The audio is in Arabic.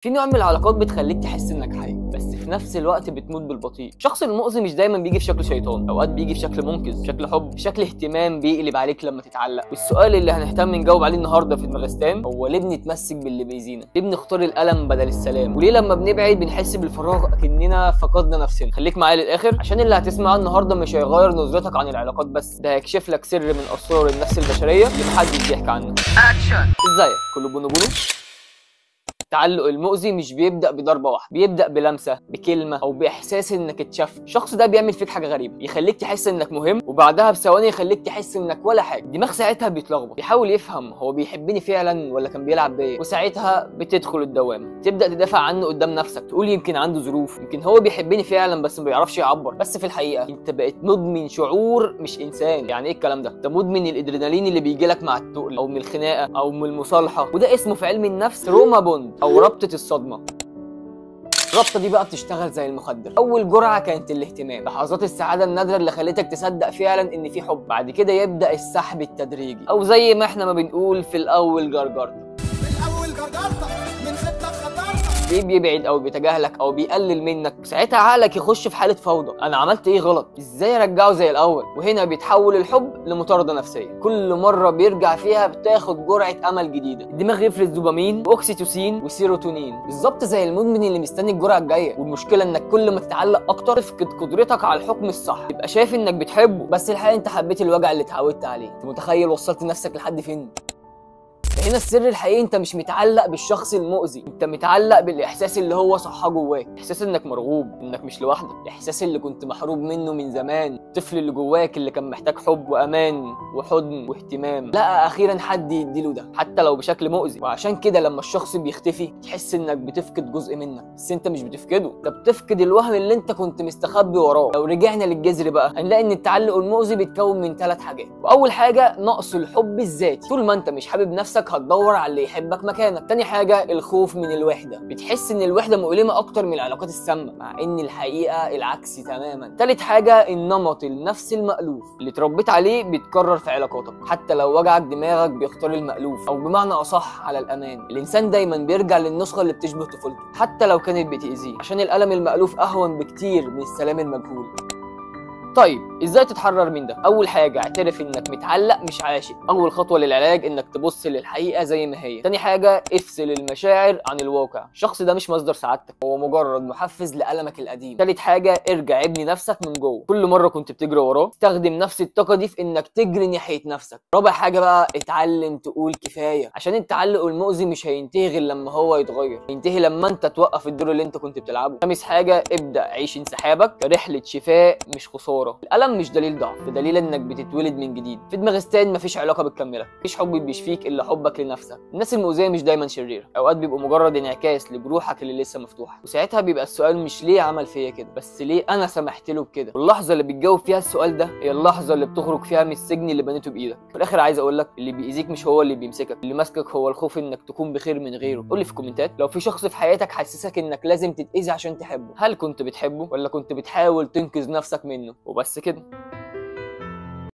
في نوع من العلاقات بتخليك تحس انك حي، بس في نفس الوقت بتموت بالبطيء. الشخص المؤذي مش دايما بيجي في شكل شيطان، اوقات بيجي في شكل منقذ، في شكل حب، في شكل اهتمام بيقلب عليك لما تتعلق. والسؤال اللي هنهتم نجاوب عليه النهارده في دماغستان هو ليه بنتمسك باللي بيأذينا؟ ليه بنختار الألم بدل السلام؟ وليه لما بنبعد بنحس بالفراغ اكننا فقدنا نفسنا؟ خليك معايا للاخر عشان اللي هتسمعه النهارده مش هيغير نظرتك عن العلاقات بس، ده هيكشف لك سر من اسرار النفس البشريه اللي محدش بيحكي عنه. ازيك؟ كله بونو بونو. التعلق المؤذي مش بيبدأ بضربة واحدة، بيبدأ بلمسة، بكلمة، أو بإحساس إنك اتشاف. الشخص ده بيعمل فيك حاجة غريبة، يخليك تحس إنك مهم، وبعدها بثواني يخليك تحس إنك ولا حاجة. الدماغ ساعتها بيتلخبط، بيحاول يفهم هو بيحبني فعلا ولا كان بيلعب بيا، وساعتها بتدخل الدوامة، تبدأ تدافع عنه قدام نفسك، تقول يمكن عنده ظروف، يمكن هو بيحبني فعلا بس ما بيعرفش يعبر. بس في الحقيقة أنت بقيت مدمن شعور مش إنسان. يعني إيه الكلام ده؟ أنت مدمن الإدرينالين اللي بيجيلك مع التقل أو من الخناقة أو من المصالحة، وده اسمه في علم النفس تروما بوند أو ربطة الصدمة. الرابطه دي بقى بتشتغل زي المخدر. اول جرعه كانت الاهتمام، لحظات السعاده النادره اللي خلتك تصدق فعلا ان في حب. بعد كده يبدا السحب التدريجي، او زي ما احنا ما بنقول في الاول جرجرته. من خدتك خطرتك بيبعد او بيتجاهلك او بيقلل منك، ساعتها عقلك يخش في حاله فوضى. انا عملت ايه غلط؟ ازاي ارجعه زي الاول؟ وهنا بيتحول الحب لمطارده نفسيه، كل مره بيرجع فيها بتاخد جرعه امل جديده. الدماغ يفرز دوبامين واكسيتوسين وسيروتونين، بالظبط زي المدمن اللي مستني الجرعه الجايه. والمشكله انك كل ما تتعلق اكتر تفقد قدرتك على الحكم الصح، تبقى شايف انك بتحبه بس الحقيقه انت حبيت الوجع اللي اتعودت عليه. انت متخيل وصلت نفسك لحد فين؟ هنا السر الحقيقي، انت مش متعلق بالشخص المؤذي، انت متعلق بالاحساس اللي هو صحاه جواك، احساس انك مرغوب، انك مش لوحدك، الاحساس اللي كنت محروم منه من زمان، الطفل اللي جواك اللي كان محتاج حب وامان وحضن واهتمام، لقى اخيرا حد يديله ده حتى لو بشكل مؤذي. وعشان كده لما الشخص بيختفي تحس انك بتفقد جزء منك، بس انت مش بتفقده، انت بتفقد الوهم اللي انت كنت مستخبي وراه. لو رجعنا للجذر بقى هنلاقي ان التعلق المؤذي بيتكون من 3 حاجات. واول حاجه نقص الحب الذاتي، طول ما انت مش حابب نفسك هتدور على اللي يحبك مكانك. تاني حاجه الخوف من الوحده، بتحس ان الوحده مؤلمه اكتر من العلاقات السامه، مع ان الحقيقه العكس تماما. تالت حاجه النمط النفسي المألوف، اللي اتربيت عليه بيتكرر في علاقاتك، حتى لو وجعك دماغك بيختار المألوف، او بمعنى اصح على الامان. الانسان دايما بيرجع للنسخه اللي بتشبه طفولته حتى لو كانت بتأذيه، عشان الألم المألوف اهون بكتير من السلام المجهول. طيب ازاي تتحرر من ده؟ اول حاجه اعترف انك متعلق مش عاشق. اول خطوه للعلاج انك تبص للحقيقه زي ما هي. تاني حاجه افصل المشاعر عن الواقع، الشخص ده مش مصدر سعادتك، هو مجرد محفز لألمك القديم. تالت حاجه ارجع ابني نفسك من جوه، كل مره كنت بتجري وراه استخدم نفس الطاقه دي في انك تجري ناحيه نفسك. رابع حاجه بقى اتعلم تقول كفايه، عشان التعلق المؤذي مش هينتهي غير لما هو يتغير، ينتهي لما انت توقف الدور اللي انت كنت بتلعبه. خامس حاجه ابدا عيش انسحابك كرحله شفاء مش خساره. الألم مش دليل ضعف، ده دليل انك بتتولد من جديد. في دماغستان مفيش علاقه بتكملك، مفيش حب بيشفيك الا حبك لنفسك. الناس المؤذيه مش دايما شريره، اوقات بيبقوا مجرد انعكاس لجروحك اللي لسه مفتوحه. وساعتها بيبقى السؤال مش ليه عمل فيا كده، بس ليه انا سمحت له بكده. واللحظه اللي بتجاوب فيها السؤال ده هي اللحظه اللي بتخرج فيها من السجن اللي بنيته بايدك. في الاخر عايز اقول لك اللي بيأذيك مش هو اللي بيمسكك، اللي ماسكك هو الخوف انك تكون بخير من غيره. قول لي في الكومنتات لو في شخص في حياتك حسسك انك لازم تتأذي عشان تحبه، هل كنت بتحبه ولا كنت بتحاول تنقذ نفسك منه؟ وبس كده.